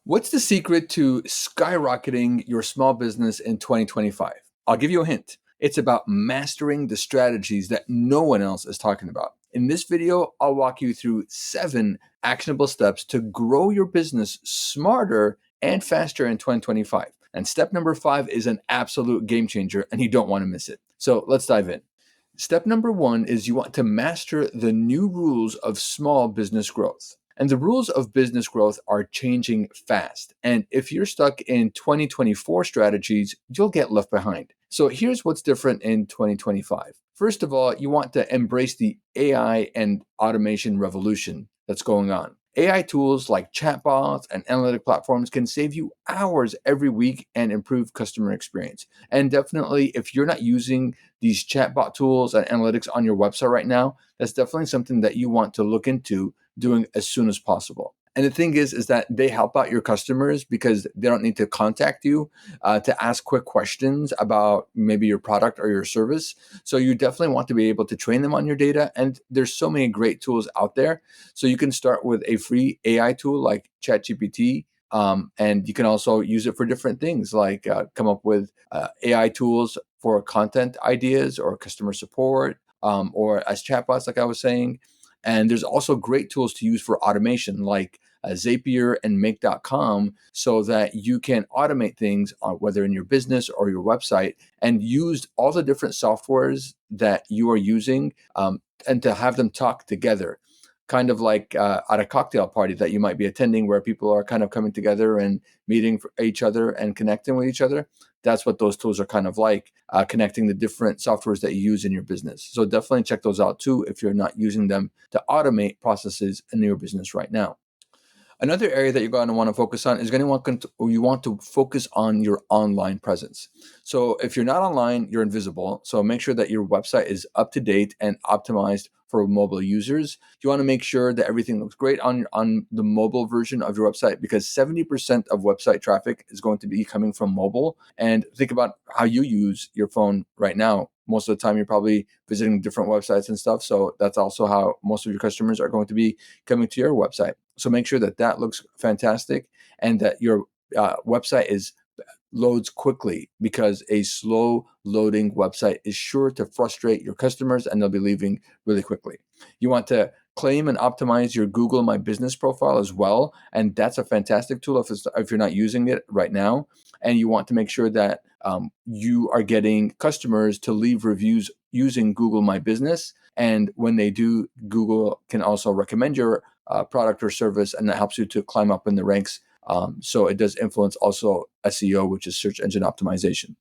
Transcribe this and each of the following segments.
What's the secret to skyrocketing your small business in 2025? I'll give you a hint. It's about mastering the strategies that no one else is talking about. In this video, I'll walk you through 7 actionable steps to grow your business smarter and faster in 2025. And step number 5 is an absolute game changer, and you don't want to miss it. So let's dive in. Step number 1 is you want to master the new rules of small business growth. And the rules of business growth are changing fast. And if you're stuck in 2024 strategies, you'll get left behind. So here's what's different in 2025. First of all, you want to embrace the AI and automation revolution that's going on. AI tools like chatbots and analytic platforms can save you hours every week and improve customer experience. And definitely, if you're not using these chatbot tools and analytics on your website right now, that's definitely something that you want to look into doing as soon as possible. And the thing is that they help out your customers because they don't need to contact you to ask quick questions about maybe your product or your service. So you definitely want to be able to train them on your data. And there's so many great tools out there. So you can start with a free AI tool like ChatGPT. And you can also use it for different things like come up with AI tools for content ideas or customer support or as chatbots, like I was saying. And there's also great tools to use for automation like Zapier and Make.com so that you can automate things whether in your business or your website and use all the different softwares that you are using and to have them talk together. Kind of like at a cocktail party that you might be attending where people are kind of coming together and meeting for each other and connecting with each other. That's what those tools are kind of like, connecting the different softwares that you use in your business. So definitely check those out too if you're not using them to automate processes in your business right now. Another area that you're going to want to focus on is you want to focus on your online presence. So if you're not online, you're invisible. So make sure that your website is up to date and optimized for mobile users. You want to make sure that everything looks great on the mobile version of your website because 70% of website traffic is going to be coming from mobile. And think about how you use your phone right now. Most of the time, you're probably visiting different websites and stuff. So that's also how most of your customers are going to be coming to your website. So make sure that that looks fantastic and that your website loads quickly because a slow loading website is sure to frustrate your customers and they'll be leaving really quickly. You want to claim and optimize your Google My Business profile as well. And that's a fantastic tool if you're not using it right now. And you want to make sure that you are getting customers to leave reviews using Google My Business. And when they do, Google can also recommend your product or service, and that helps you to climb up in the ranks. So it does influence also SEO, which is search engine optimization.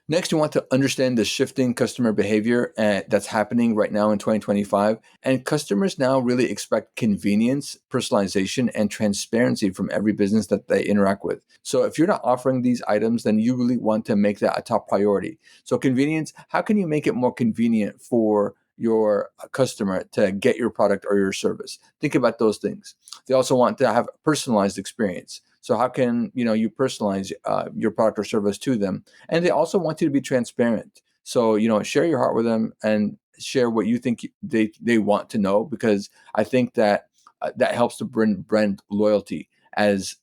Next, you want to understand the shifting customer behavior that's happening right now in 2025. And customers now really expect convenience, personalization, and transparency from every business that they interact with. So if you're not offering these items, then you really want to make that a top priority. So convenience, how can you make it more convenient for your customer to get your product or your service? Think about those things. They also want to have a personalized experience. So how can you personalize your product or service to them? And they also want you to be transparent. So share your heart with them and share what you think they want to know, because I think that that helps to bring brand loyalty. As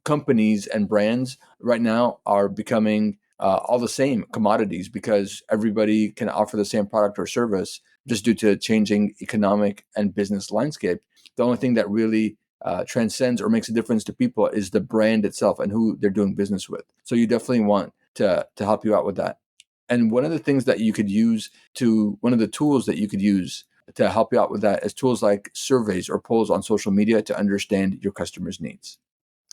companies and brands right now are becoming all the same commodities because everybody can offer the same product or service just due to changing economic and business landscape. The only thing that really transcends or makes a difference to people is the brand itself and who they're doing business with. So you definitely want to help you out with that. And one of the tools that you could use to help you out with that is tools like surveys or polls on social media to understand your customers' needs.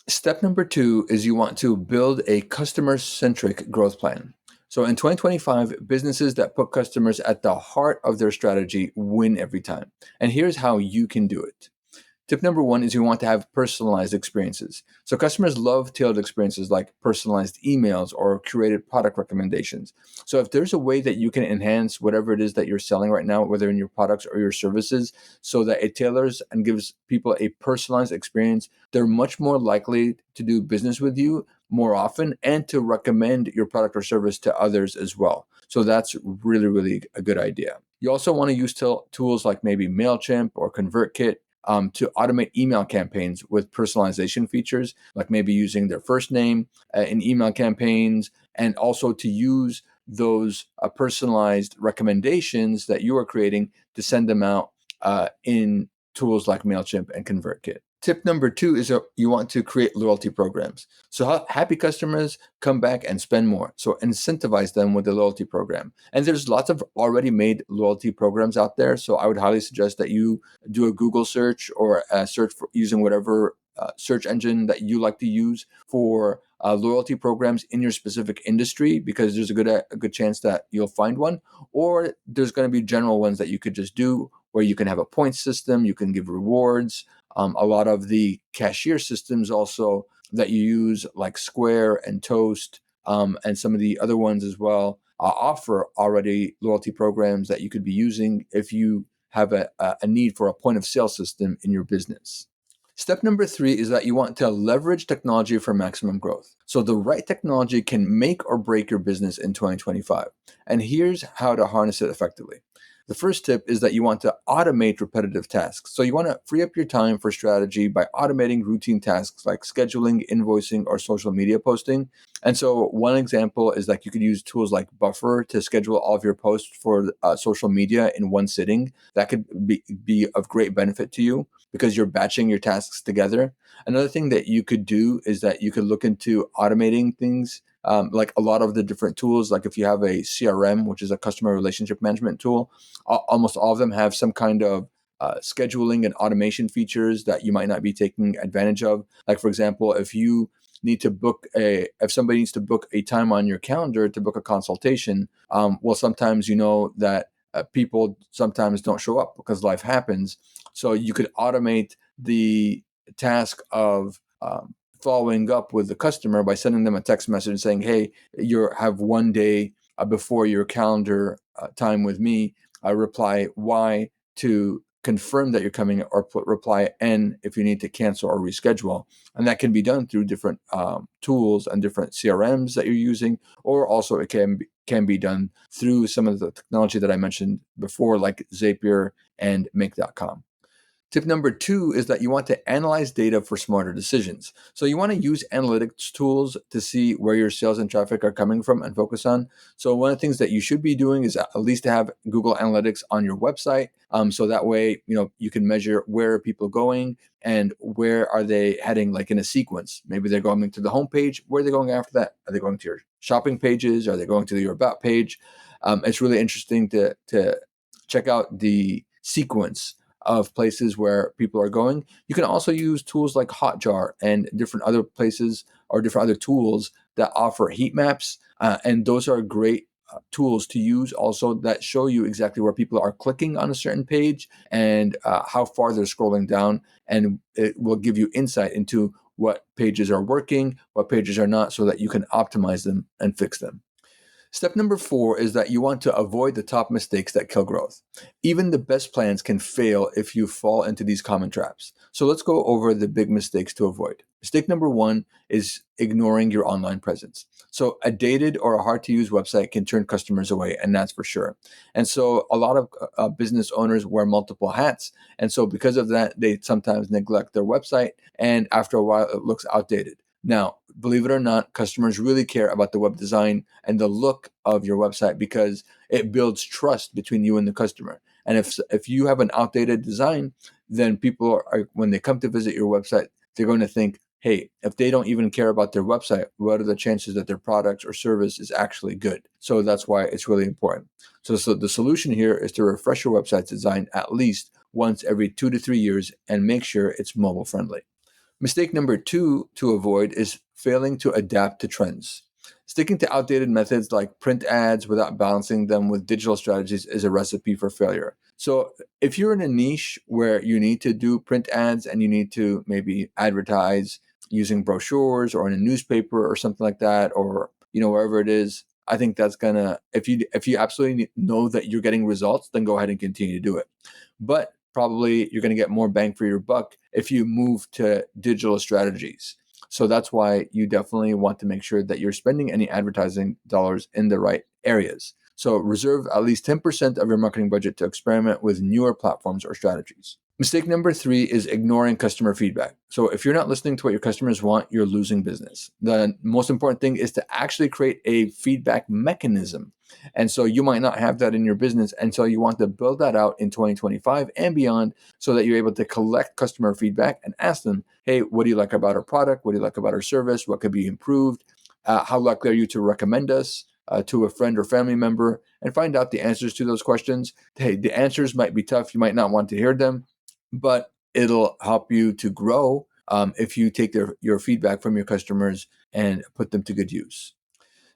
Step number 2 is you want to build a customer-centric growth plan. So in 2025, businesses that put customers at the heart of their strategy win every time. And here's how you can do it. Tip number 1 is you want to have personalized experiences. So customers love tailored experiences like personalized emails or curated product recommendations. So if there's a way that you can enhance whatever it is that you're selling right now, whether in your products or your services, so that it tailors and gives people a personalized experience, they're much more likely to do business with you more often and to recommend your product or service to others as well. So that's really, really a good idea. You also want to use tools like maybe MailChimp or ConvertKit to automate email campaigns with personalization features, like maybe using their first name in email campaigns, and also to use those personalized recommendations that you are creating to send them out in tools like MailChimp and ConvertKit. Tip number 2 is that you want to create loyalty programs. So happy customers come back and spend more. So incentivize them with the loyalty program. And there's lots of already made loyalty programs out there. So I would highly suggest that you do a Google search or a search for using whatever search engine that you like to use for loyalty programs in your specific industry, because there's a good chance that you'll find one. Or there's going to be general ones that you could just do, where you can have a point system, you can give rewards. A lot of the cashier systems also that you use, like Square and Toast, and some of the other ones as well, offer already loyalty programs that you could be using if you have a need for a point of sale system in your business. Step number 3 is that you want to leverage technology for maximum growth. So the right technology can make or break your business in 2025. And here's how to harness it effectively. The first tip is that you want to automate repetitive tasks. So you want to free up your time for strategy by automating routine tasks like scheduling, invoicing, or social media posting. And so one example is like you could use tools like Buffer to schedule all of your posts for social media in one sitting. That could be of great benefit to you because you're batching your tasks together. Another thing that you could do is that you could look into automating things, like a lot of the different tools. Like if you have a CRM, which is a customer relationship management tool, almost all of them have some kind of scheduling and automation features that you might not be taking advantage of. Like, for example, if somebody needs to book a time on your calendar to book a consultation, well, sometimes you know that people sometimes don't show up because life happens. So you could automate the task of following up with the customer by sending them a text message saying, hey, you have one day before your calendar time with me, reply Y to confirm that you're coming, or reply N if you need to cancel or reschedule. And that can be done through different tools and different CRMs that you're using, or also it can be done through some of the technology that I mentioned before, like Zapier and Make.com. Tip number 2 is that you want to analyze data for smarter decisions. So you want to use analytics tools to see where your sales and traffic are coming from and focus on. So one of the things that you should be doing is at least to have Google Analytics on your website. So that way, you can measure where are people going and where are they heading, like in a sequence. Maybe they're going to the homepage. Where are they going after that? Are they going to your shopping pages? Are they going to your about page? It's really interesting to check out the sequence of places where people are going. You can also use tools like Hotjar and different other places or different other tools that offer heat maps. And those are great tools to use also that show you exactly where people are clicking on a certain page and how far they're scrolling down. And it will give you insight into what pages are working, what pages are not, so that you can optimize them and fix them. Step number 4 is that you want to avoid the top mistakes that kill growth. Even the best plans can fail if you fall into these common traps. So let's go over the big mistakes to avoid. Mistake number 1 is ignoring your online presence. So a dated or a hard to use website can turn customers away, and that's for sure. And so a lot of business owners wear multiple hats. And so because of that, they sometimes neglect their website, and after a while, it looks outdated. Now, believe it or not, customers really care about the web design and the look of your website because it builds trust between you and the customer. And if you have an outdated design, then people are, when they come to visit your website, they're going to think, hey, if they don't even care about their website, what are the chances that their product or service is actually good? So that's why it's really important. So the solution here is to refresh your website's design at least once every 2 to 3 years and make sure it's mobile friendly. Mistake number 2 to avoid is failing to adapt to trends. Sticking to outdated methods like print ads without balancing them with digital strategies is a recipe for failure. So if you're in a niche where you need to do print ads and you need to maybe advertise using brochures or in a newspaper or something like that, or wherever it is, I think that's if you absolutely know that you're getting results, then go ahead and continue to do it. But probably you're going to get more bang for your buck if you move to digital strategies. So that's why you definitely want to make sure that you're spending any advertising dollars in the right areas. So reserve at least 10% of your marketing budget to experiment with newer platforms or strategies. Mistake number 3 is ignoring customer feedback. So if you're not listening to what your customers want, you're losing business. The most important thing is to actually create a feedback mechanism. And so you might not have that in your business. And so you want to build that out in 2025 and beyond so that you're able to collect customer feedback and ask them, hey, what do you like about our product? What do you like about our service? What could be improved? How likely are you to recommend us to a friend or family member? And find out the answers to those questions. Hey, the answers might be tough. You might not want to hear them, but it'll help you to grow if you take your feedback from your customers and put them to good use.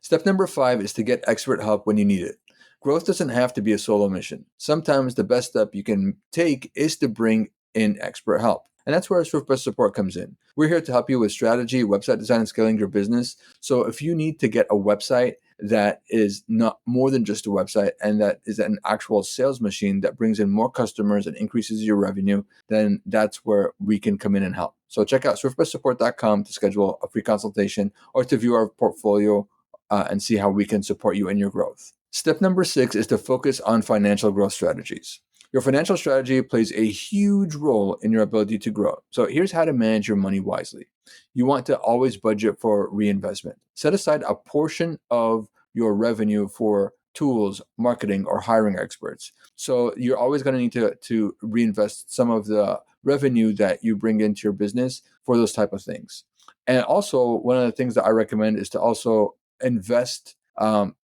Step number 5 is to get expert help when you need it. Growth doesn't have to be a solo mission. Sometimes the best step you can take is to bring in expert help. And that's where our SwiftBest support comes in. We're here to help you with strategy, website design, and scaling your business. So if you need to get a website that is not more than just a website and that is an actual sales machine that brings in more customers and increases your revenue, then that's where we can come in and help. So check out swiftbestsupport.com to schedule a free consultation or to view our portfolio and see how we can support you in your growth. Step number 6 is to focus on financial growth strategies. Your financial strategy plays a huge role in your ability to grow. So here's how to manage your money wisely. You want to always budget for reinvestment. Set aside a portion of your revenue for tools, marketing, or hiring experts. So you're always going to need to reinvest some of the revenue that you bring into your business for those type of things. And also, one of the things that I recommend is to also invest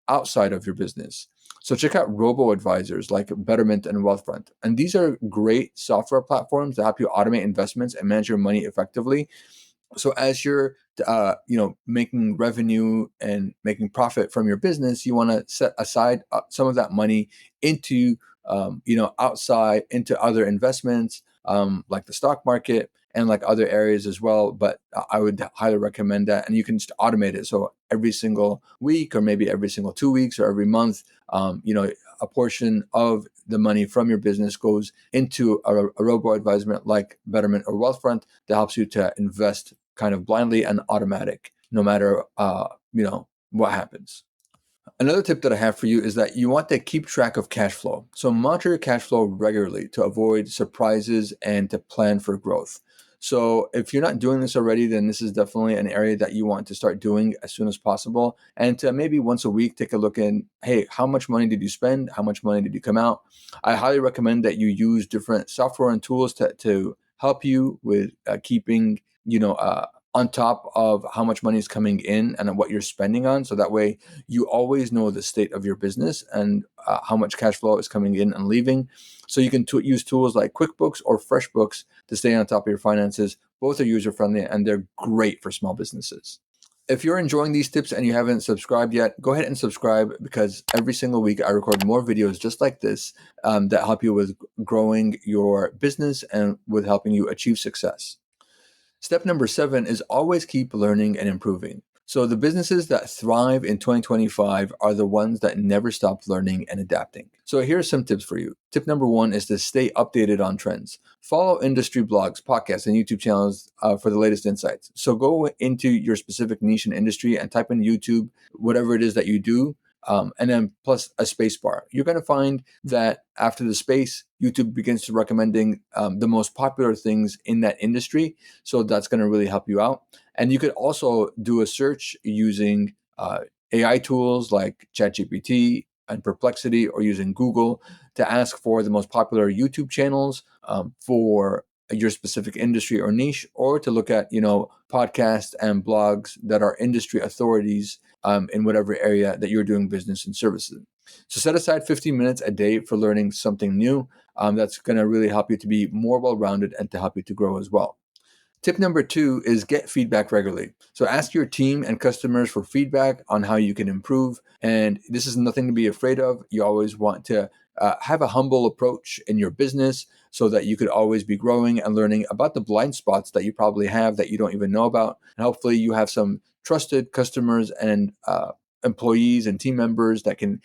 outside of your business. So check out robo-advisors like Betterment and Wealthfront. And these are great software platforms that help you automate investments and manage your money effectively. So as you're making revenue and making profit from your business, you want to set aside some of that money into outside into other investments like the stock market and like other areas as well. But I would highly recommend that, and you can just automate it. So every single week, or maybe every single 2 weeks, or every month, a portion of the money from your business goes into a robo advisement like Betterment or Wealthfront that helps you to invest kind of blindly and automatic, no matter what happens. Another tip that I have for you is that you want to keep track of cash flow. So monitor your cash flow regularly to avoid surprises and to plan for growth. So if you're not doing this already, then this is definitely an area that you want to start doing as soon as possible. And to maybe once a week, take a look in, hey, how much money did you spend? How much money did you come out? I highly recommend that you use different software and tools to help you with keeping, on top of how much money is coming in and what you're spending on. So that way you always know the state of your business and how much cash flow is coming in and leaving. So you can use tools like QuickBooks or FreshBooks to stay on top of your finances. Both are user friendly and they're great for small businesses. If you're enjoying these tips and you haven't subscribed yet, go ahead and subscribe, because every single week I record more videos just like this that help you with growing your business and with helping you achieve success. Step number 7 is always keep learning and improving. So the businesses that thrive in 2025 are the ones that never stop learning and adapting. So here are some tips for you. Tip number 1 is to stay updated on trends. Follow industry blogs, podcasts, and YouTube channels for the latest insights. So go into your specific niche and industry and type in YouTube, whatever it is that you do, and then plus a space bar. You're going to find that after the space, YouTube begins to recommending the most popular things in that industry. So that's going to really help you out. And you could also do a search using AI tools like ChatGPT and Perplexity, or using Google to ask for the most popular YouTube channels for your specific industry or niche, or to look at, podcasts and blogs that are industry authorities in whatever area that you're doing business and services. So set aside 15 minutes a day for learning something new. That's going to really help you to be more well-rounded and to help you to grow as well. Tip number 2 is get feedback regularly. So ask your team and customers for feedback on how you can improve. And this is nothing to be afraid of. You always want to have a humble approach in your business so that you could always be growing and learning about the blind spots that you probably have that you don't even know about. And hopefully you have some trusted customers and employees and team members that can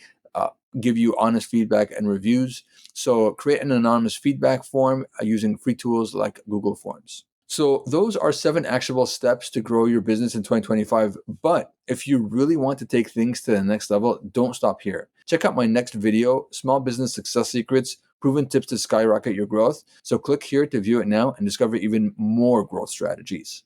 give you honest feedback and reviews. So create an anonymous feedback form using free tools like Google Forms. So those are 7 actionable steps to grow your business in 2025. But if you really want to take things to the next level, don't stop here. Check out my next video, Small Business Success Secrets, proven tips to skyrocket your growth. So click here to view it now and discover even more growth strategies.